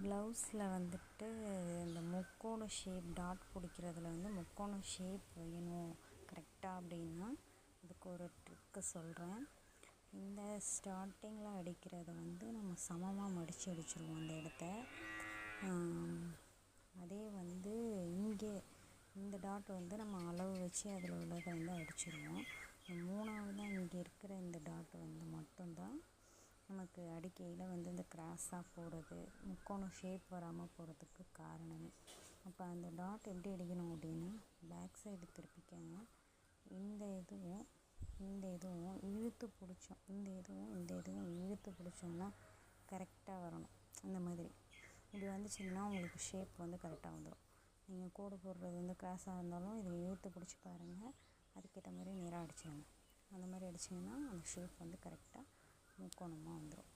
ப்ளவுஸில் வந்துட்டு இந்த முக்கோண ஷேப் டாட் பிடிக்கிறதுல வந்து முக்கோண ஷேப் வேணும் கரெக்டாக அப்படின்னா அதுக்கு ஒரு ட்ரிக்கு சொல்கிறேன். இந்த ஸ்டார்டிங்கில் அடிக்கிறத வந்து நம்ம சமமாக மடித்து அடிச்சிருவோம் அந்த இடத்த. அதே வந்து இங்கே இந்த டாட் வந்து நம்ம அளவு வச்சு அதில் உள்ளதை வந்து அடிச்சிருவோம். மூணாவதாக இங்கே இருக்கிற இந்த டாட் வந்து மட்டும்தான் நமக்கு அடிக்கையில் வந்து இந்த கிராஸாக போடுறது முக்கோணம் ஷேப் வராமல் போகிறதுக்கு காரணமே. அப்போ அந்த டாட் எப்படி அடிக்கணும் அப்படின்னா பேக் சைடு திருப்பிக்கங்க. இந்த இதுவும் இழுத்து பிடிச்சோம், இந்த இதுவும் இழுத்து பிடிச்சோம்னா கரெக்டாக வரணும். இந்த மாதிரி இப்படி வந்துச்சிங்கன்னா உங்களுக்கு ஷேப் வந்து கரெக்டாக வந்துடும். நீங்கள் கோடு போடுறது வந்து கிராஸாக இருந்தாலும் இதை இழுத்து பிடிச்சி பாருங்கள், அதுக்கேற்ற மாதிரி நேராக அடிச்சிடுங்க. அந்த மாதிரி அடிச்சிங்கன்னா அந்த ஷேப் வந்து கரெக்டாக முக்கோணமாக வந்துடும்.